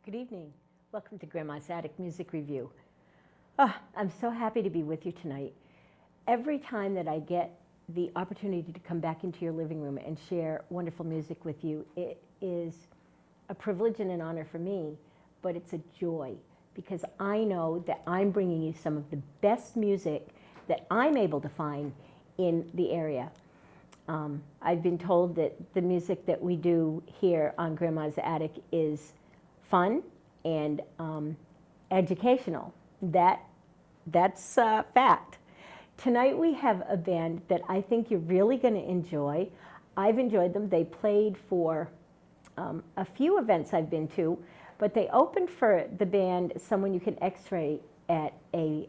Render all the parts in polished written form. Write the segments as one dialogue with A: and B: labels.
A: Good evening. Welcome to Grandma's Attic Music Review. Oh, I'm so happy to be with you tonight. Every time that I get the opportunity to come back into your living room and share wonderful music with you, it is a privilege and an honor for me, but it's a joy because I know that I'm bringing you some of the best music that I'm able to find in the area. I've been told that the music that we do here on Grandma's Attic is fun and educational. That's fact. Tonight we have a band that I think you're really going to enjoy. I've enjoyed them. They played for a few events I've been to, but they opened for the band Someone You Can X-Ray at a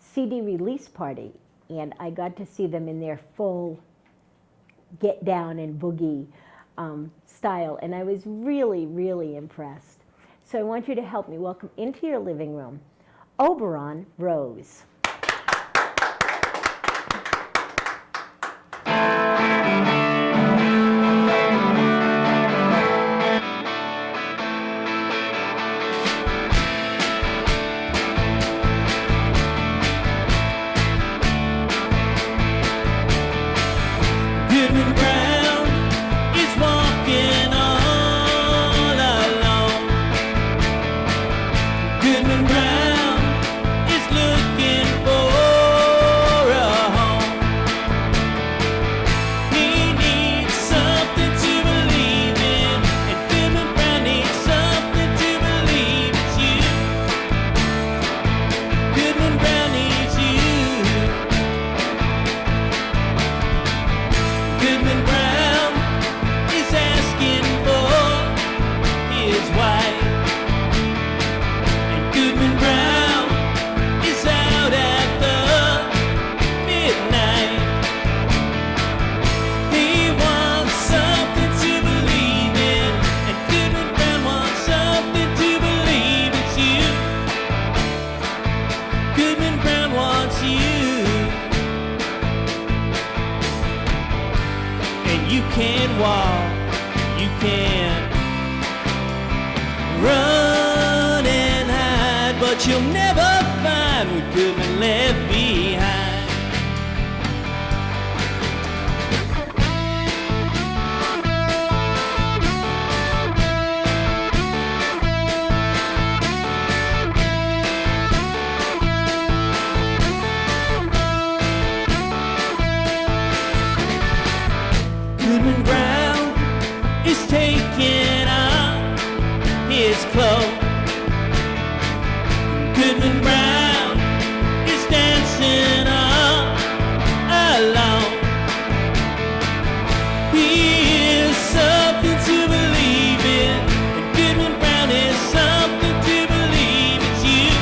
A: CD release party, and I got to see them in their full get down and boogie style, and I was really, really impressed. So I want you to help me welcome into your living room, Oberon Rose.
B: You can walk, you can run and hide, but you'll never find what could be left behind. Goodman Brown is taking off his clothes. Goodman Brown is dancing all alone. He is something to believe in, and Goodman Brown is something to believe it's you.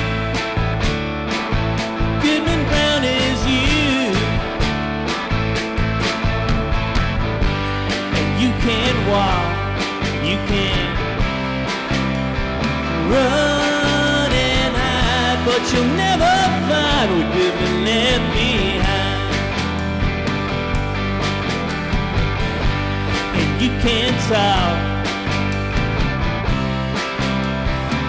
B: Goodman Brown is you. You can walk, you can run and hide, but you'll never find what could be left behind. And you can talk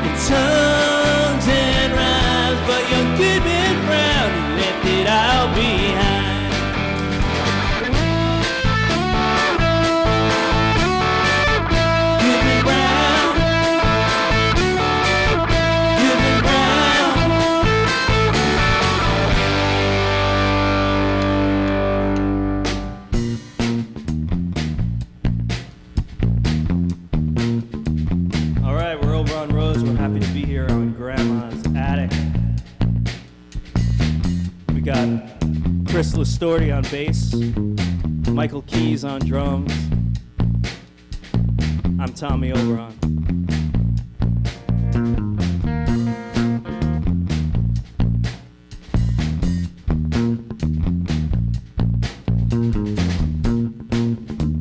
B: in tongues and rhymes, but young Goodman Brown, he left it all behind. Oberon Rose, we're happy to be here on Grandma's Attic. We got Chris Listorti on bass, Michael Keys on drums. I'm Tommy Oberon.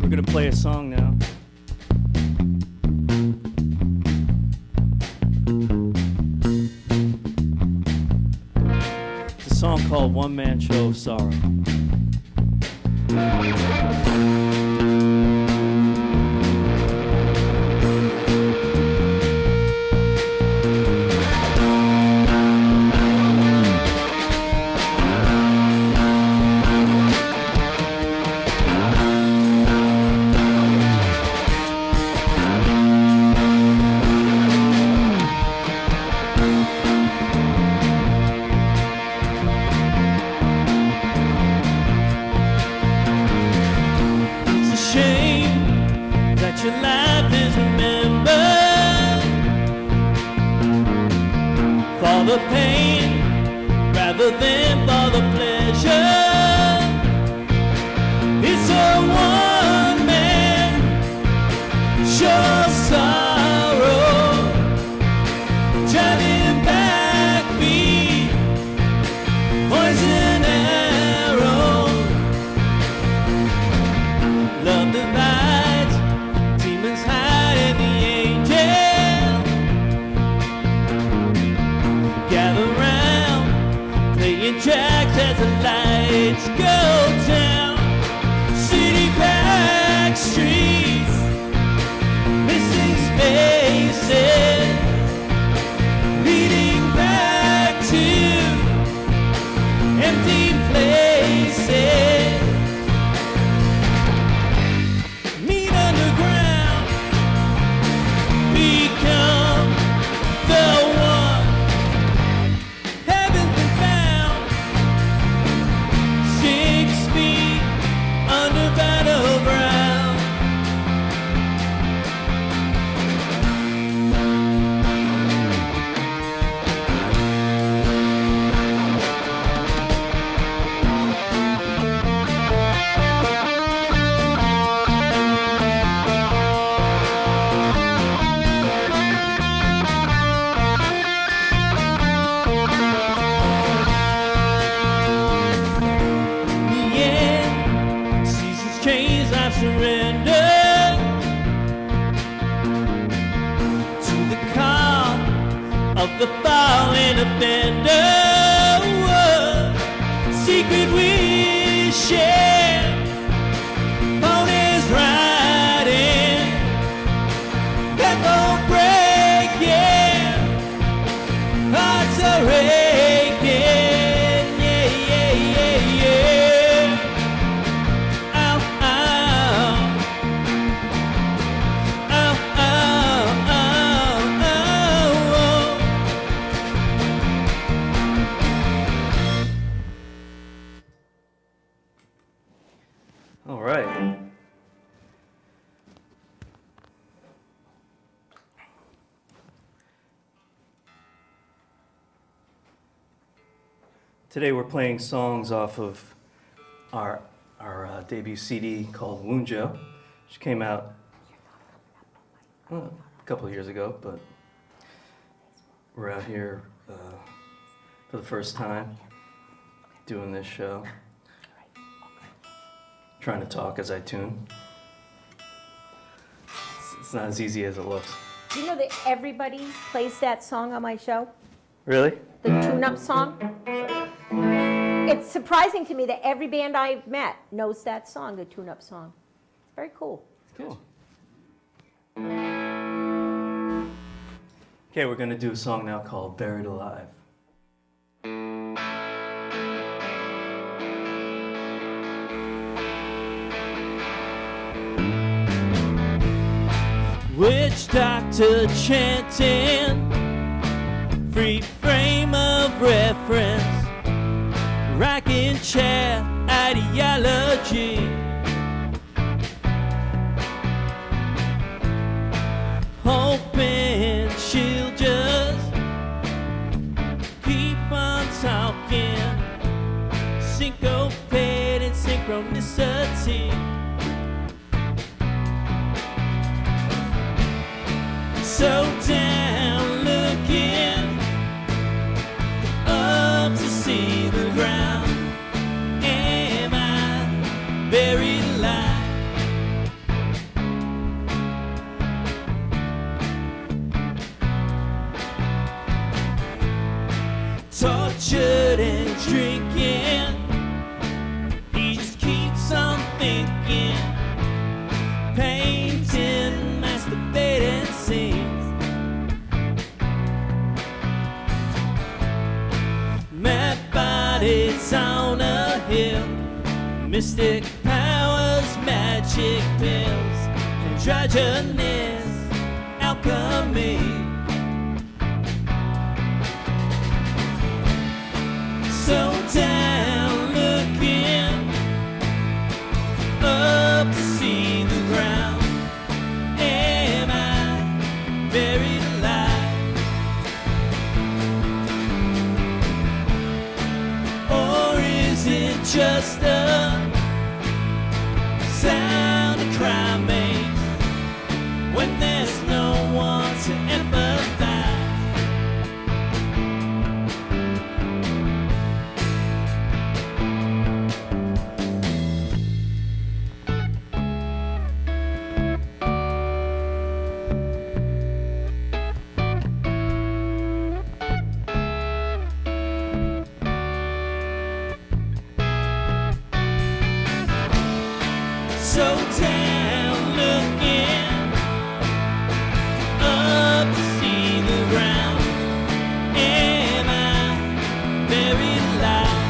B: We're gonna play a song now. Song called One Man Show of Sorrow. for the pain rather than for the pleasure. It's a one-man sure sorrow, driving backbeat, poison arrow. Love divides, demons hide in the angel. Gather round, playing tracks as the lights go down. City back streets, missing spaces, leading back to empty places. Meet underground, become the one. Heaven's been found, 6 feet under battleground. Yeah, seasons change, I've surrendered to the call of the fallen offender. Secret wishing, ponies riding, echo breaking, hearts are aching. Yeah, yeah, yeah, yeah. Ow, ow. Ow, ow, ow, ow.
C: All right. Today we're playing songs off of our debut CD called Wounjo, which came out a couple of years ago, but we're out here for the first time doing this show. Trying to talk as I tune. It's not as easy as it looks.
A: Do you know that everybody plays that song on my show?
C: Really?
A: The tune-up song? It's surprising to me that every band I've met knows that song, the tune-up song. It's very cool.
C: Cool. Okay, we're going to do a song now called Buried Alive.
B: Witch doctor chanting, free frame of reference, rocking chair ideology, hoping she'll just keep on talking, syncopated synchronicity. So down looking up to see the ground. Am I buried alive? Tortured and drinking, he just keeps on thinking, painting, masturbating scenes. Mad bodies on a hill, mystic powers, magic pills, androgynous alchemy. So down looking up to see the ground. Am I buried alive? just a sound a crime makes when there's no one to empathize? So down looking up to see the ground. Am I buried alive?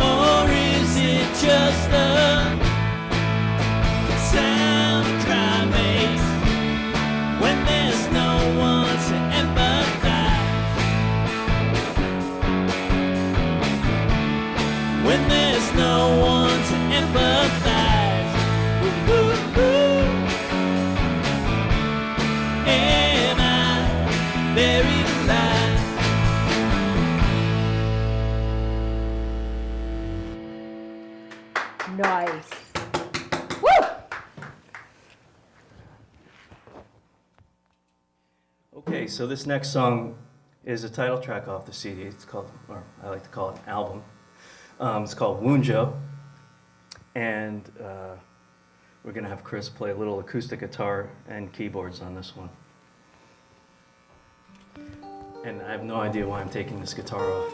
B: Or is it just a sound a crime makes when there's no one to empathize? When there's no one to empathize. Ooh, ooh, ooh. Am I buried alive?
A: Nice. Woo!
C: Okay, so this next song is a title track off the CD. It's called, or I like to call it an album. It's called Wunjo, and we're going to have Chris play a little acoustic guitar and keyboards on this one. And I have no idea why I'm taking this guitar off.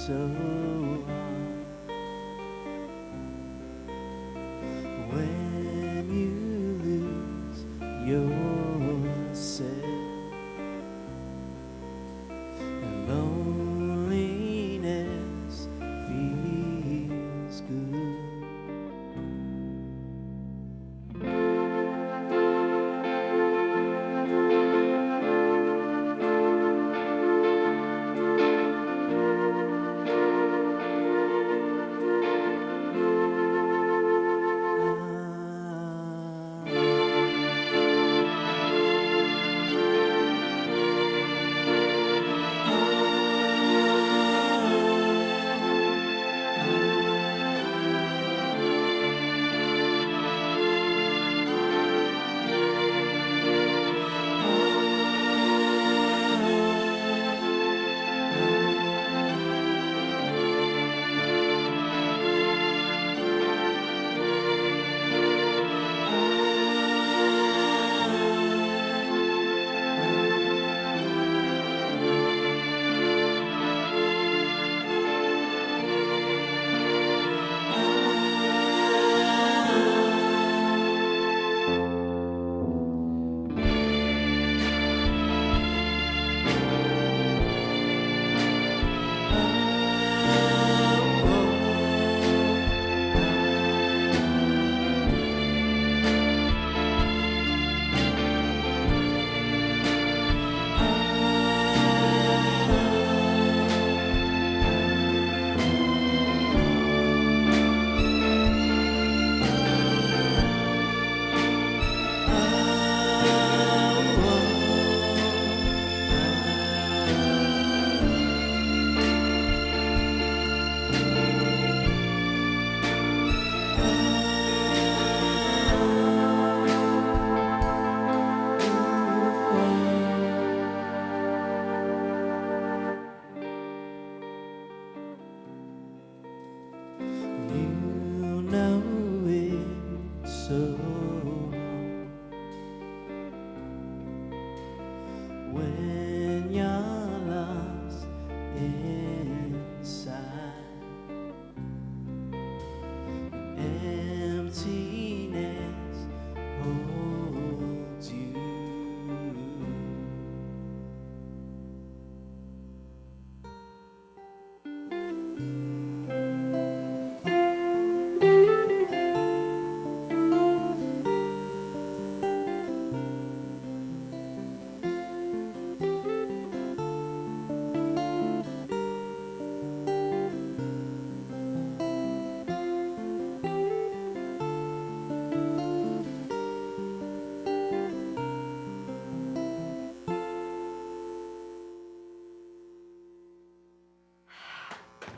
B: So hard when you lose yourself, and loneliness feels good.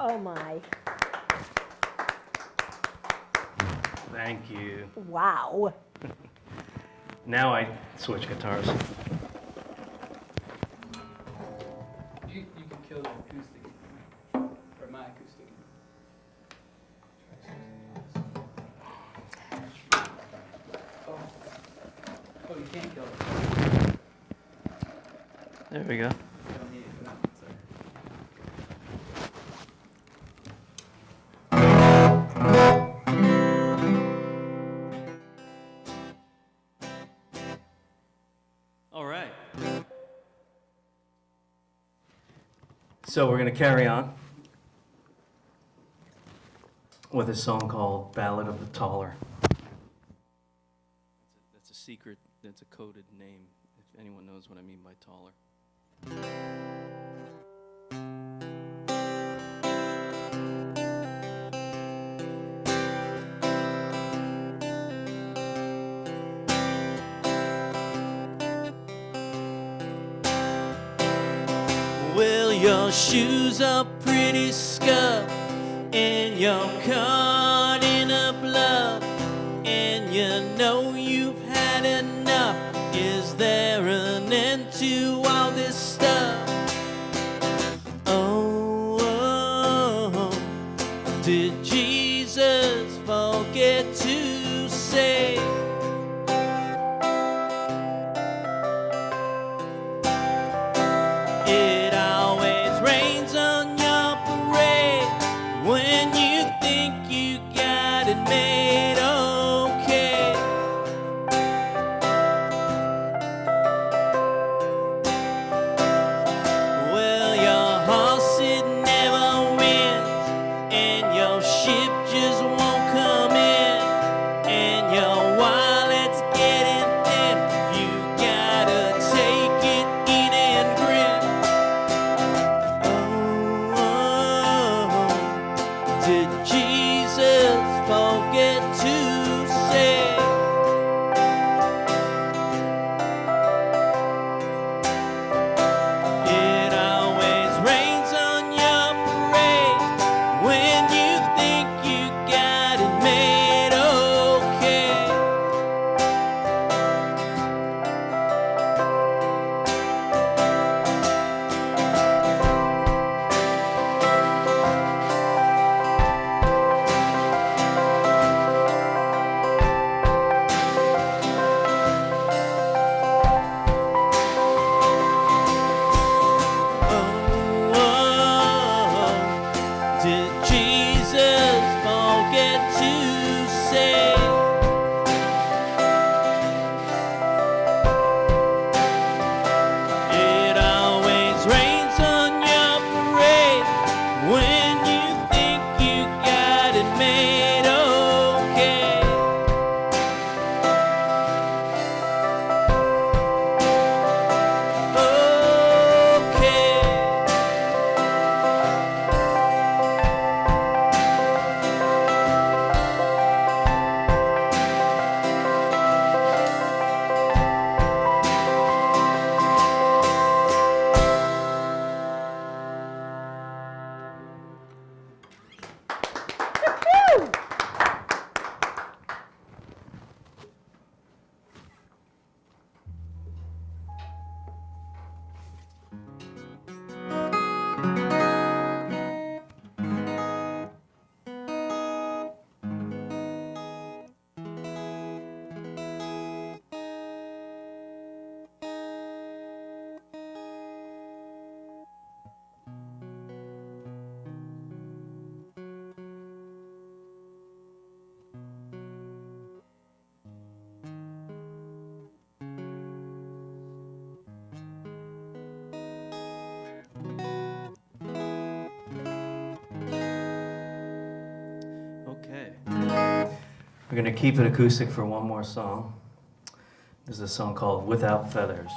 A: Oh my.
C: Thank you.
A: Wow.
C: Now I switch guitars.
D: You can kill the acoustic, or my acoustic. Oh, you can't kill it.
C: There we go.
D: You don't need it for that one, sorry.
C: All right. So we're going to carry on with a song called Ballad of the Taller. That's a secret, that's a coded name, if anyone knows what I mean by taller. Well, your shoes are pretty scuffed, and you're caught in a bluff, and you know you've had enough. Is there an end to all this stuff? Oh, did Jesus forget to say? It always rains on your parade when you think you got it made okay. Well, your horse it never wins, and your ship just won't come in, and your wallet's getting thin. You gotta take it in and grin. Oh, did Jesus forget to say? It always rains on your parade when you think you got it made okay. Oh, did Jesus forget to say? It always rains on your parade when you think you got it made okay. Okay. Okay. We're going to keep it acoustic for one more song. This is a song called Without Feathers.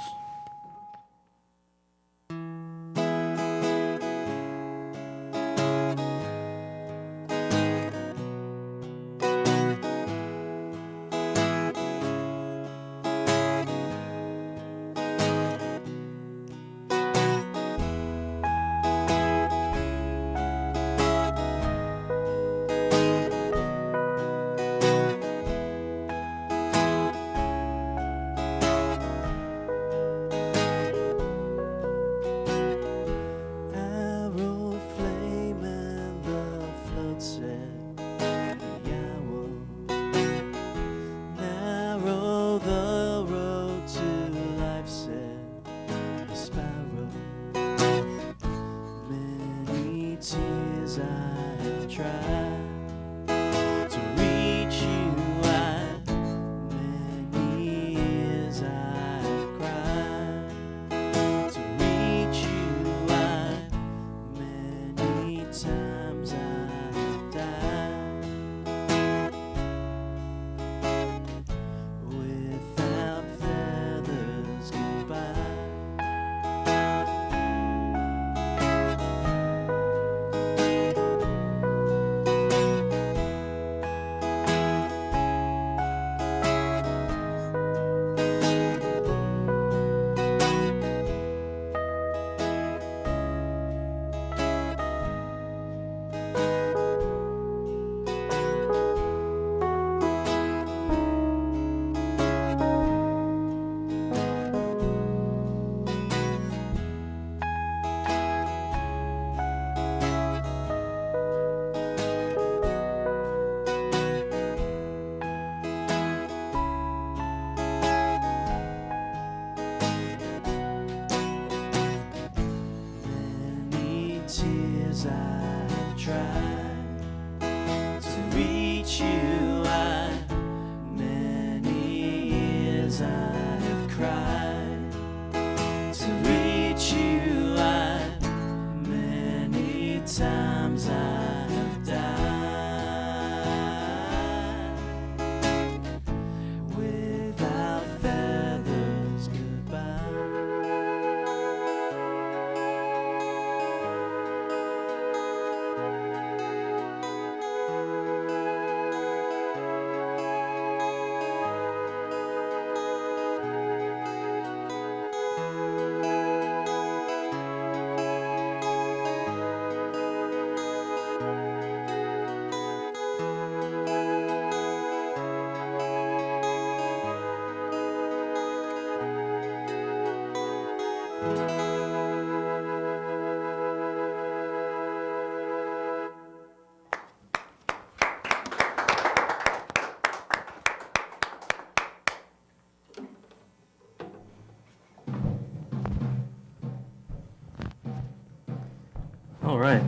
C: All right.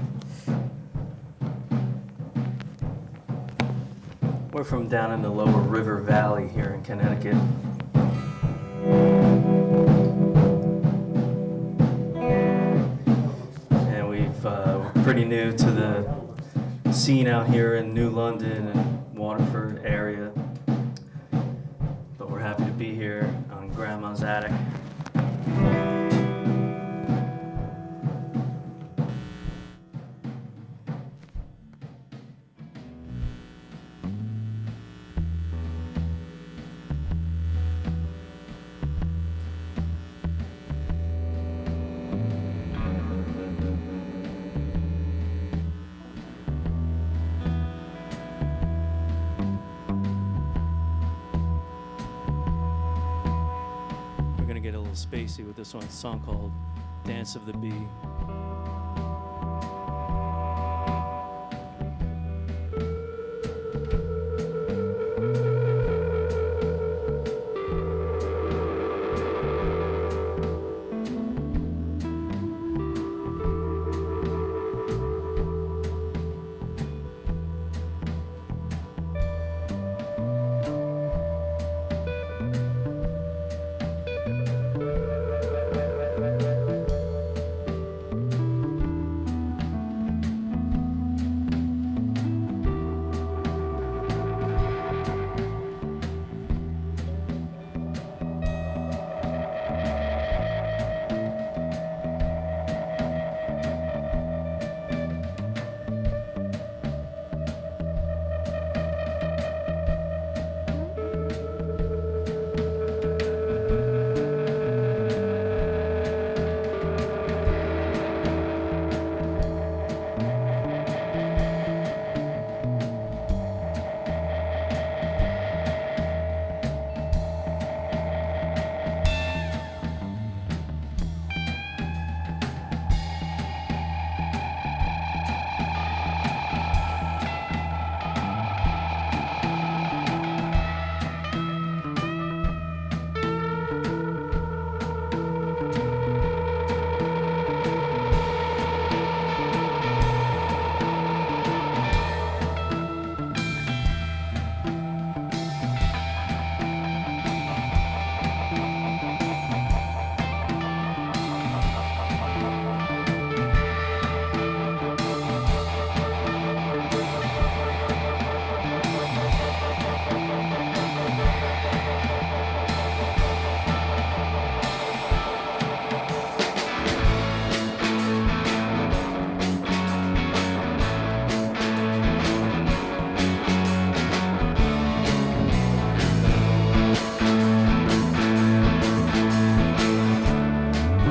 C: We're from down in the lower river valley here in Connecticut. And we're pretty new to the scene out here in New London and Waterford area. But we're happy to be here on Grandma's attic. Get a little spacey with this one. It's a song called Dance of the Bee.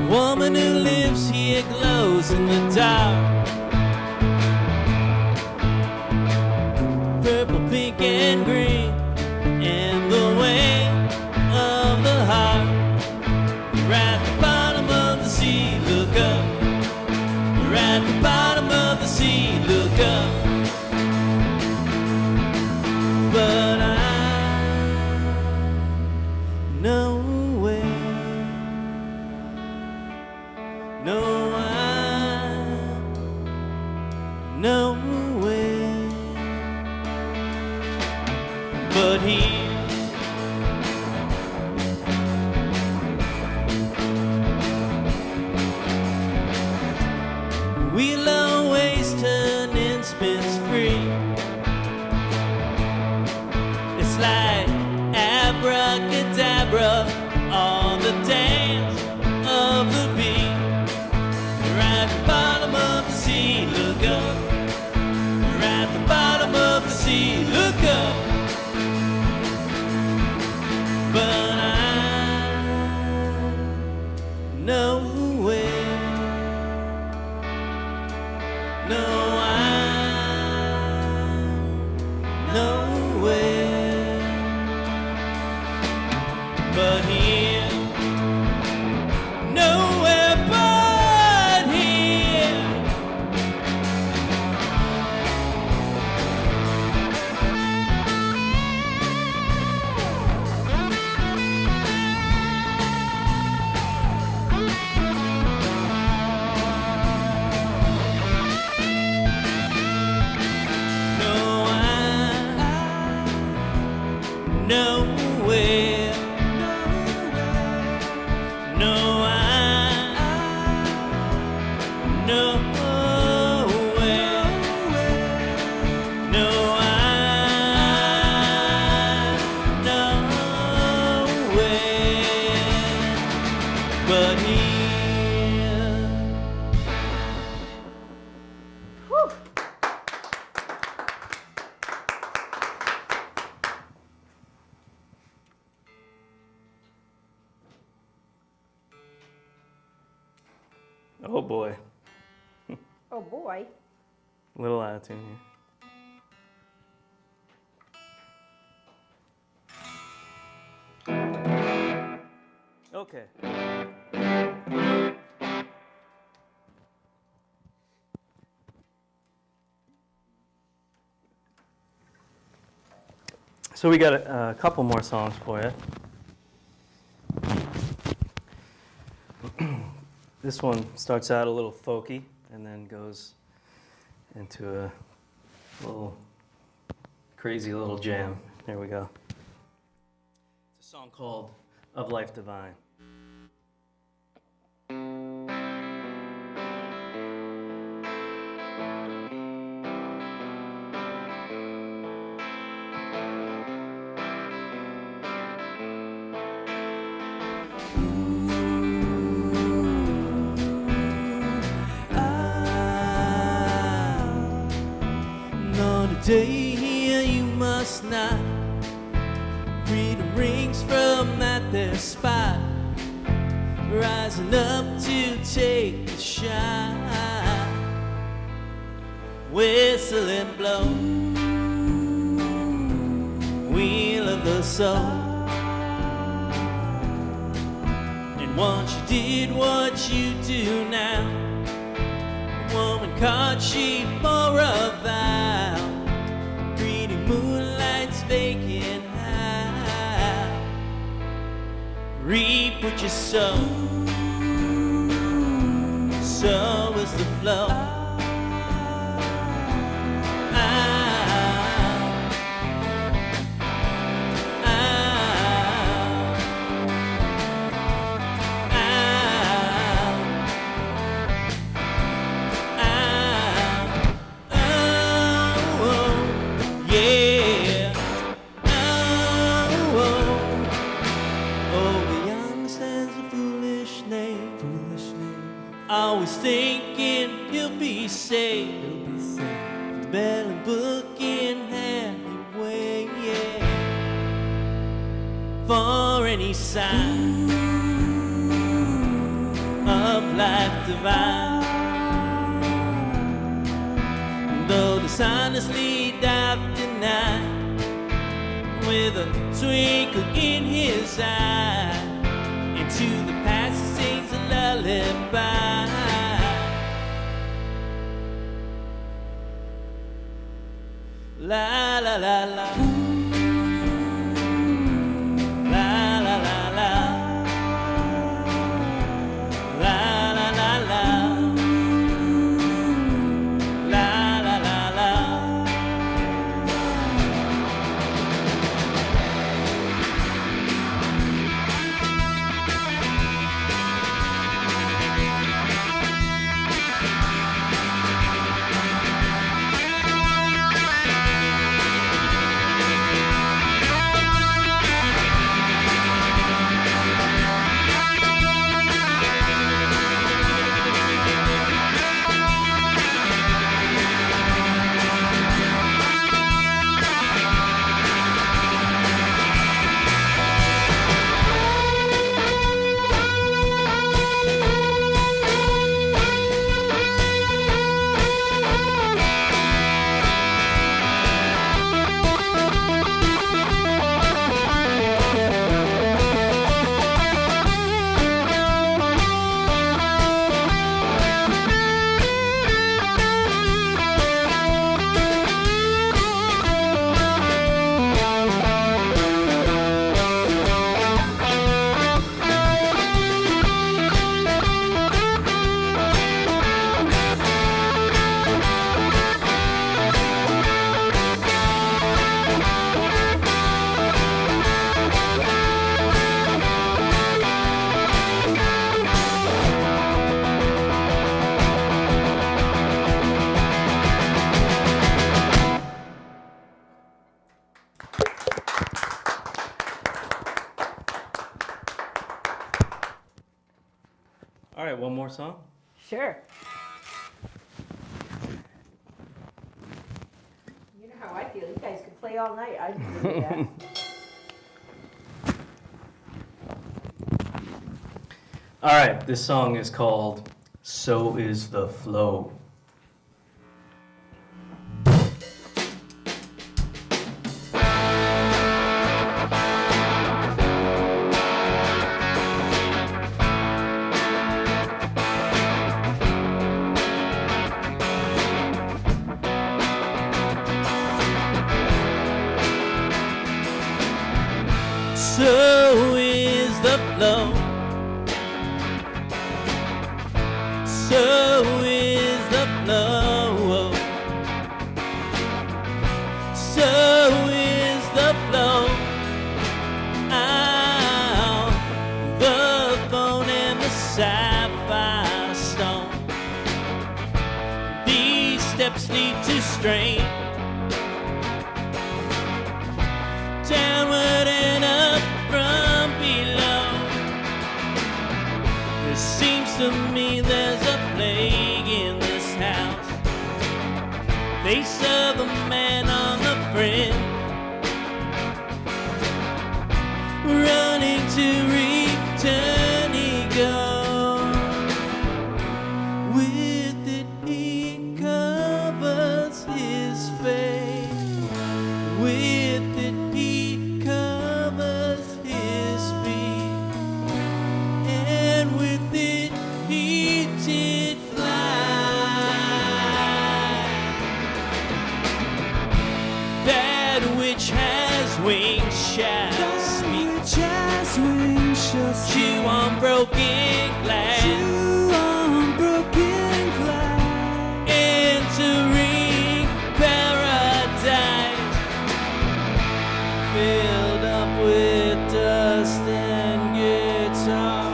B: Woman who lives here glows in the dark. Purple, pink, and green, and the way of the heart. We're at the bottom of the sea, look up. We're at the bottom of the sea, look up. But I know no, I'm nowhere but here. We'll always turn and spin free. It's like abracadabra on the dance of the bee. At the bottom of the sea, look up. We're at the bottom of the sea, look up. But I'm nowhere. No, I'm nowhere but here. Nowhere. nowhere. No, nowhere. No, nowhere but here.
A: Whew.
C: Oh boy,
A: Oh boy.
C: little attitude here. Okay. So we got a couple more songs for you. This one starts out a little folky and then goes into a little crazy little jam. There we go. It's a song called Of Life Divine.
B: Today here you must not. Freedom rings from that there spot, rising up to take the shot. Whistle and blow, wheel of the soul. And once you did what you do now, woman caught sheep or a vow. Moonlight's vacant high. Reap what you sow, so is the flow. Always thinking he'll be safe. The bell and book in hand, away, yeah. For any sign of life divine. Though dishonestly I've denied, with a twinkle in his eye, into the past he sings a lullaby. La la la la, la la la la, la la la la, la la la la.
C: All right, one more song.
A: Sure. You know how I feel. You guys could play all night. I'd do that.
C: All right, this song is called So Is the Flow.
B: So is the flow. So is the flow. So is the flow. Ow, the bone and the sapphire stone. These steps lead to straight. Downward and up from below. It seems to me there's a plague in this house. Face of a man on the brink, running to return he goes. With it he covers his face. With it he covers his feet, and with it he did fly. That which has wings shall speak. Chew on broken glass. Entering paradise, filled up with dust and guitar.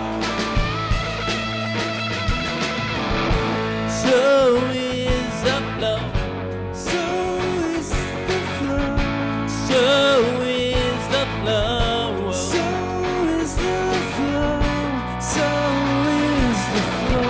B: So is the flow. So is the flow. So is the flow. So is the flow. So is the flow.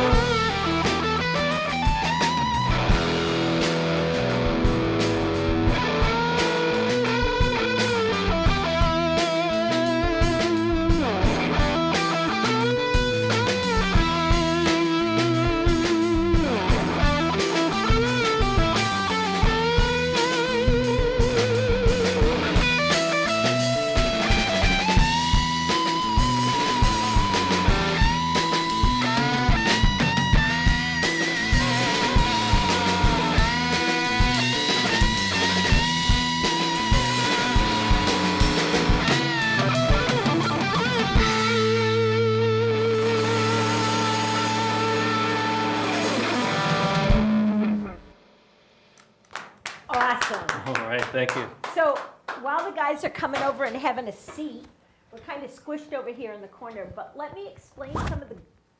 A: Awesome.
C: All right, thank you.
A: So while the guys are coming over and having a seat, we're kind of squished over here in the corner, but let me explain some of the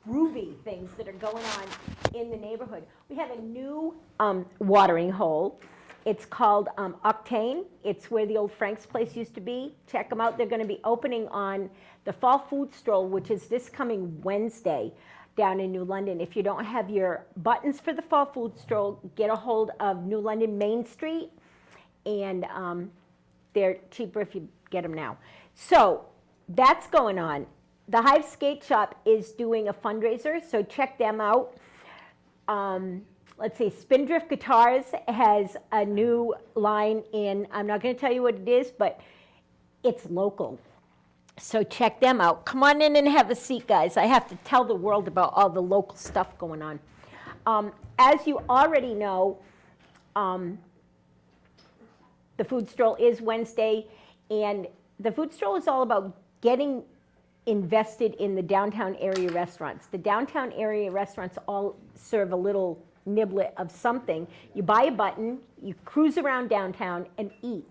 A: groovy things that are going on in the neighborhood. We have a new watering hole. It's called Octane. It's where the old Frank's place used to be. Check them out. They're going to be opening on the Fall Food Stroll, which is this coming Wednesday down in New London. If you don't have your buttons for the Fall Food Stroll, get a hold of New London Main Street, and they're cheaper if you get them now. So that's going on. The Hive Skate Shop is doing a fundraiser, so check them out. Let's see, Spindrift Guitars has a new line in, I'm not going to tell you what it is, but it's local. So check them out. Come on in and have a seat, guys. I have to tell the world about all the local stuff going on. As you already know, the food stroll is Wednesday, and the food stroll is all about getting invested in the downtown area restaurants. The downtown area restaurants all serve a little niblet of something. You buy a button, you cruise around downtown and eat.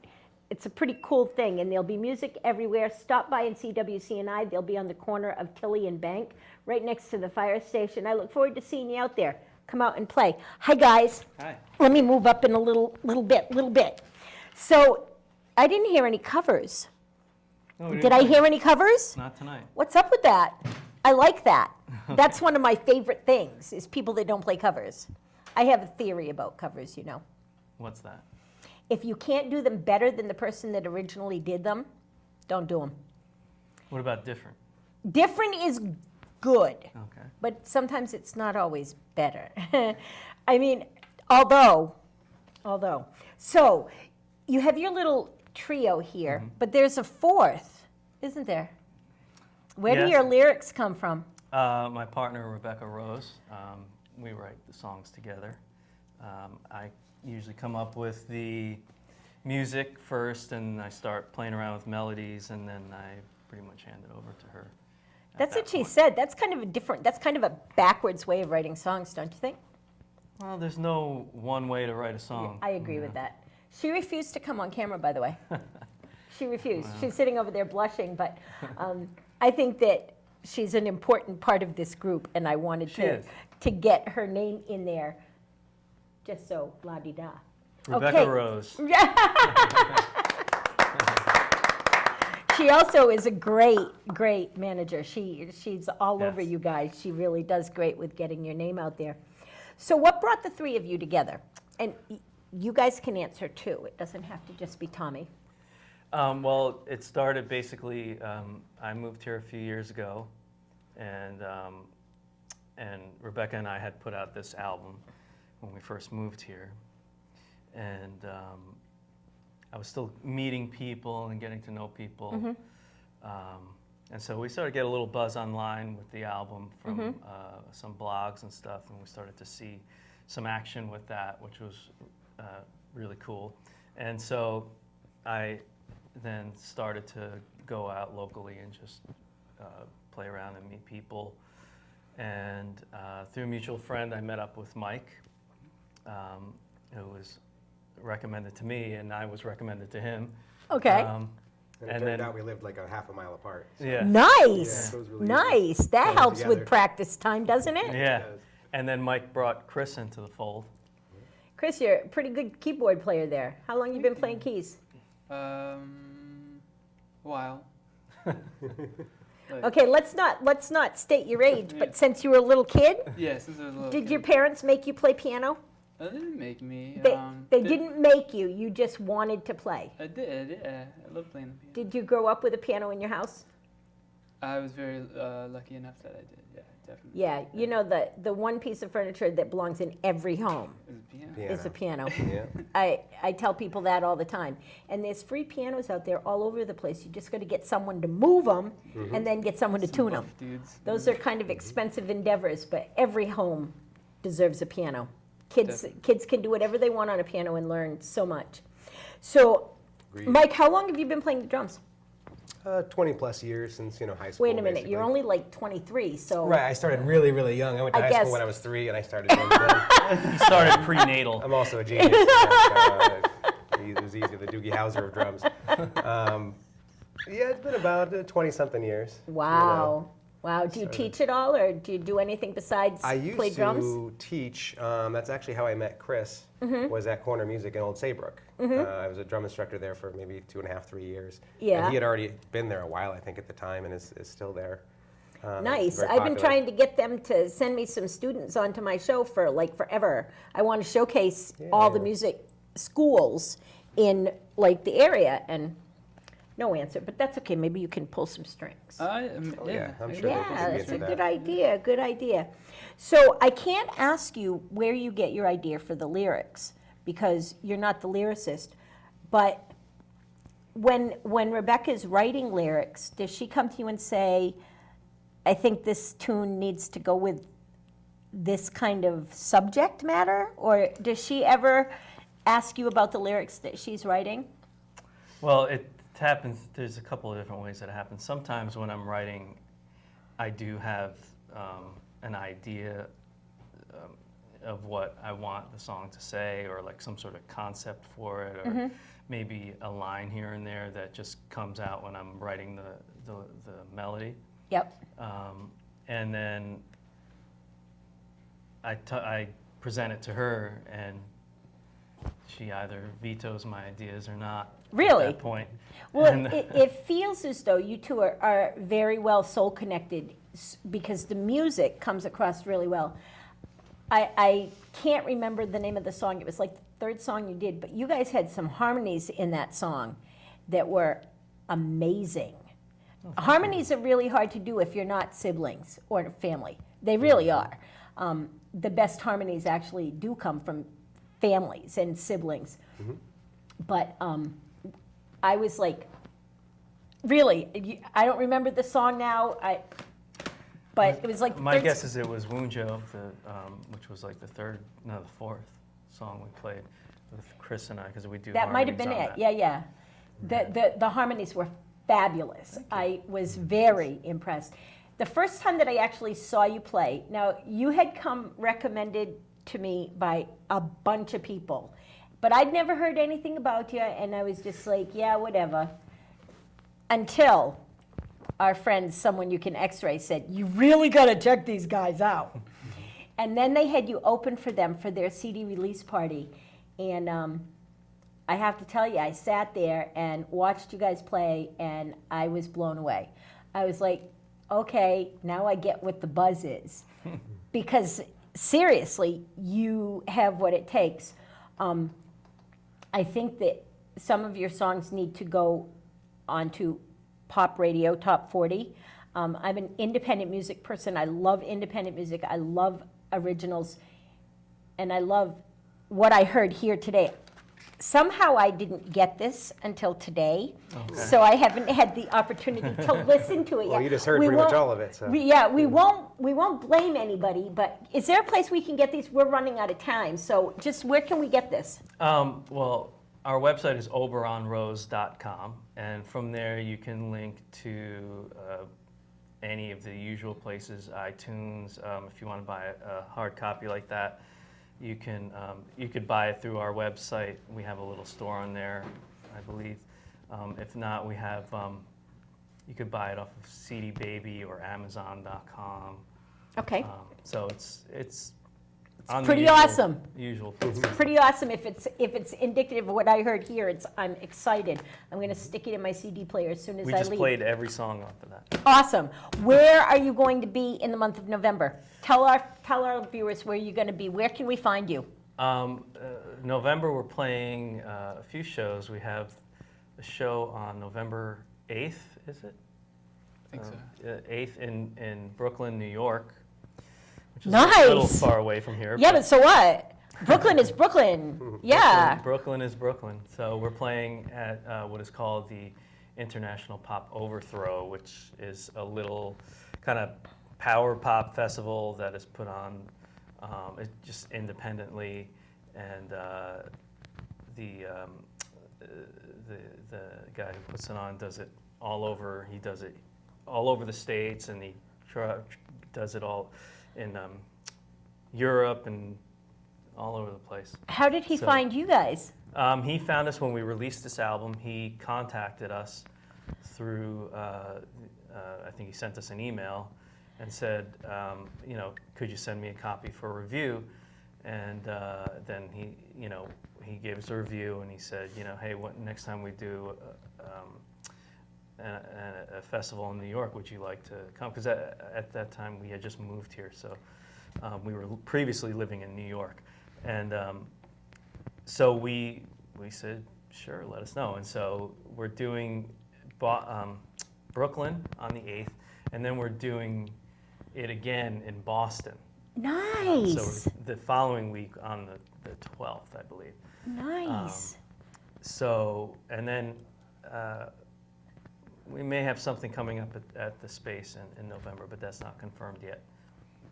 A: It's a pretty cool thing, and there'll be music everywhere. Stop by and see WCNI. They'll be on the corner of Tilly and Bank, right next to the fire station. I look forward to seeing you out there. Come out and play. Hi, guys.
C: Hi.
A: Let me move up in a little bit. So I didn't hear any covers.
C: No, we
A: Did
C: didn't
A: I
C: play.
A: hear any covers?
C: Not tonight.
A: What's up with that? I like that. That's one of my favorite things, is people that don't play covers. I have a theory about covers, you know.
C: What's that?
A: If you can't do them better than the person that originally did them, don't do them.
C: What about different?
A: Different is good,
C: Okay.
A: but sometimes it's not always better. I mean, although. So, you have your little trio here, but there's a fourth, isn't there? Where do
C: Yes.
A: your lyrics come from?
C: My partner, Rebecca Rose, we write the songs together. I usually come up with the music first, and I start playing around with melodies, and then I pretty much hand it over to her. at
A: That's
C: that
A: what she
C: point.
A: said. That's kind of a backwards way of writing songs, don't you think?
C: Well, there's no one way to write a song.
A: I agree
C: you
A: with
C: know.
A: that. She refused to come on camera, by the way. She refused. She's sitting over there blushing, but I think that she's an important part of this group, and I wanted
C: She is.
A: to get her name in there, just so la-di-da.
C: Rebecca
A: Okay.
C: Rose.
A: She also is a great manager. She's all over
C: Yes.
A: you guys. She really does great with getting your name out there. So what brought the three of you together? And you guys can answer too. It doesn't have to just be Tommy.
C: Well, it started basically, I moved here a few years ago, and Rebecca and I had put out this album when we first moved here. And I was still meeting people and getting to know people. And so we started to get a little buzz online with the album from some blogs and stuff, and we started to see some action with that, which was really cool. And so I then started to go out locally and just play around and meet people. And through a mutual friend, I met up with Mike, who was recommended to me, and I was recommended to him.
A: Okay.
E: And it
C: And
E: turned
C: then-
E: out we lived like a half a mile apart. So
C: Yeah.
A: Nice.
E: Yeah, it was really
A: Nice. That
E: Playing
A: helps with
E: together.
A: practice time, doesn't it?
C: Yeah.
E: does.
C: And then Mike brought Chris into the fold.
A: Chris, you're a pretty good keyboard player there. How long you been playing keys?
D: While.
A: Okay, let's not state your age, but since you were a little kid,
D: Yeah, since I was a little
A: did
D: kid.
A: your parents make you play piano?
D: They didn't make me.
A: They didn't make you. You just wanted to play.
D: I did, yeah. I love playing the piano.
A: Did you grow up with a piano in your house?
D: I was very lucky enough that I did, yeah, definitely.
A: Yeah, you know the one piece of furniture that belongs in every home
D: It was a piano.
A: is a piano.
E: Yeah.
A: I tell people that all the time. And there's free pianos out there all over the place. You just got to get someone to move them and then get someone to
D: Some
A: tune them.
D: buff dudes.
A: Those are kind of expensive endeavors, but every home deserves a piano. Kids can do whatever they want on a piano and learn so much. So,
E: Agreed.
A: Mike, how long have you been playing the drums?
E: 20 plus years since high school.
A: Wait a minute,
E: basically.
A: you're only like 23, so
E: Right, I started really, really young. I went to
A: I
E: high
A: guess-
E: school when I was 3, and I started drums then.
C: He started prenatal.
E: I'm also a genius. It was easy, the Doogie Howser of drums. Yeah, it's been about 20-something years. you know.
A: wow. Wow, do you
E: Started-
A: teach at all, or do you do anything besides
E: I used
A: play
E: to
A: drums?
E: teach. That's actually how I met Chris. Was at Corner Music in Old Saybrook. I was a drum instructor there for maybe 2.5, 3 years.
A: Yeah.
E: And he had already been there a while, I think, at the time, and is still there.
A: Nice.
E: very
A: I've been
E: popular.
A: trying to get them to send me some students onto my show for like forever. I want to showcase all the
E: Yeah.
A: music schools in like the area, and no answer, but that's okay. Maybe you can pull some strings.
E: yeah, I'm sure they
A: Yeah,
E: can
A: that's
E: get
A: a
E: to
A: good
E: that.
A: idea. Good idea. So I can't ask you where you get your idea for the lyrics because you're not the lyricist. But when Rebecca's writing lyrics, does she come to you and say, "I think this tune needs to go with this kind of subject matter," or does she ever ask you about the lyrics that she's writing?
C: Well, it happens, there's a couple of different ways that it happens. Sometimes when I'm writing, I do have an idea of what I want the song to say, or like some sort of concept for it, or maybe a line here and there that just comes out when I'm writing the melody.
A: Yep.
C: And then I present it to her, and she either vetoes my ideas or not.
A: Really?
C: At that point.
A: Well,
C: And-
A: it feels as though you two are very well soul connected. because the music comes across really well. I can't remember the name of the song. It was like the third song you did, but you guys had some harmonies in that song that were amazing. Harmonies are really hard to do if you're not siblings or family. They really are. The best harmonies actually do come from families and siblings. But I was like, really, I don't remember the song now. But it was like
C: My guess is it was Wunjo, which was like the fourth song we played with Chris and I, because we do.
A: That might have been
C: harmonies
A: it.
C: on that.
A: Yeah. The harmonies were fabulous. I was very impressed. The first time that I actually saw you play, now you had come recommended to me by a bunch of people, but I'd never heard anything about you, and I was just like, yeah, whatever. Until our friend, someone you can x-ray, said, you really got to check these guys out. And then they had you open for them for their CD release party. And I have to tell you, I sat there and watched you guys play, and I was blown away. I was like, okay, now I get what the buzz is. Because seriously, you have what it takes. I think that some of your songs need to go onto pop radio, top 40. I'm an independent music person. I love independent music. I love originals. And I love what I heard here today. Somehow I didn't get this until today, so I haven't had the opportunity to listen to it yet.
E: Well, you just heard pretty much all of it. So.
A: We won't blame anybody, but is there a place we can get these? We're running out of time, so just where can we get this?
C: Well, our website is oberonrose.com, and from there you can link to any of the usual places, iTunes. If you want to buy a hard copy like that, you could buy it through our website. We have a little store on there, I believe. If not, we have you could buy it off of CD Baby or Amazon.com.
A: Okay.
C: So it's
A: pretty awesome.
C: Usual.
A: It's pretty awesome. If it's indicative of what I heard here, I'm excited. I'm going to stick it in my CD player as soon as I leave.
C: We just played every song off of that.
A: Awesome. Where are you going to be in the month of November? Tell our viewers where you're going to be. Where can we find you?
C: November, we're playing a few shows. We have a show on November 8th, is it?
D: I think so.
C: 8th in Brooklyn, New York. Which is
A: Nice.
C: a little far away from here.
A: Yeah, but so what? Brooklyn is Brooklyn. Yeah.
C: Brooklyn is Brooklyn. So we're playing at what is called the International Pop Overthrow, which is a little kind of power pop festival that is put on just independently, and the guy who puts it on does it all over. He does it all over the States, and he does it all in Europe and all over the place.
A: How did he find you guys?
C: He found us when we released this album. He contacted us through, I think he sent us an email and said, could you send me a copy for review? And then he gave us a review, and he said, hey, next time we do a festival in New York, would you like to come? Because at that time we had just moved here, so we were previously living in New York, and so we said, sure, let us know. And so we're doing Brooklyn on the 8th, and then we're doing it again in Boston.
A: Nice.
C: So the following week on the 12th, I believe.
A: Nice.
C: And then we may have something coming up at the Space in November, but that's not confirmed yet.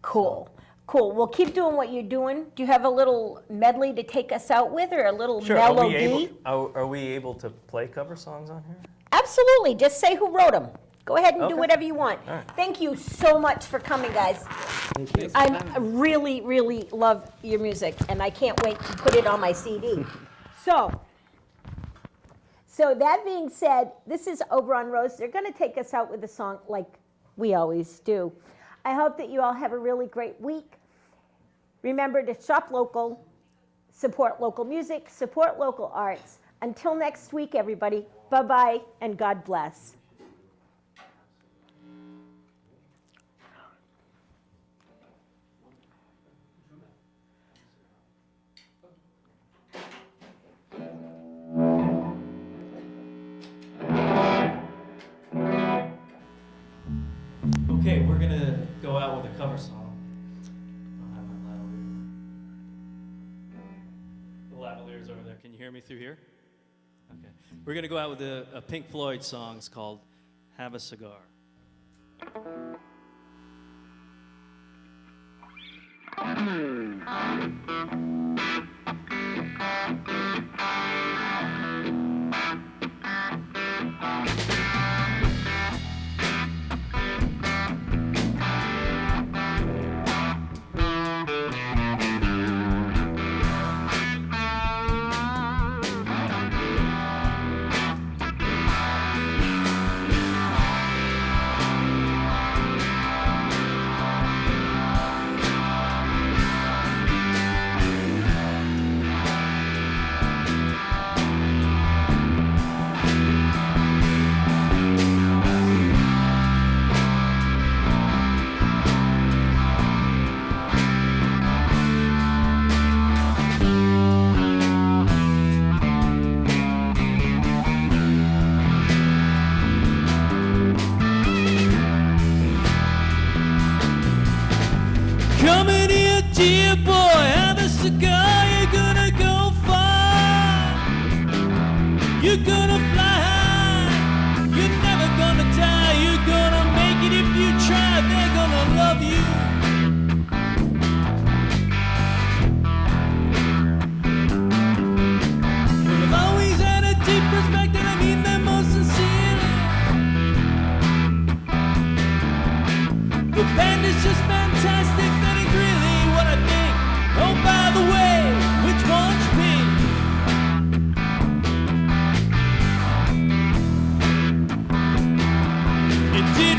A: Cool. Cool. Well, keep doing what you're doing. Do you have a little medley to take us out with, or a little melody?
C: Are we able to play cover songs on here?
A: Absolutely. Just say who wrote them. Go ahead and do
C: Okay.
A: whatever you want.
C: All right.
A: Thank you so much for coming, guys. I really, really love your music, and I can't wait to put it on my CD. So that being said, this is Oberon Rose. They're going to take us out with a song like we always do. I hope that you all have a really great week. Remember to shop local, support local music, support local arts. Until next week, everybody, bye-bye, and God bless.
B: Okay, we're gonna go out with a cover song. I don't have my lavalier. The lavalier's over there. Can you hear me through here? Okay. We're gonna go out with a Pink Floyd song. It's called "Have a Cigar." Come in here, dear boy, have a cigar. You're gonna go far. You're gonna fly high. You're never gonna die. You're gonna make it if you try. They're gonna love you. Well, I've always had a deep respect, and I mean that most sincerely. The band is just fantastic. That is really what I think. Oh, by the way, which one's pink? It did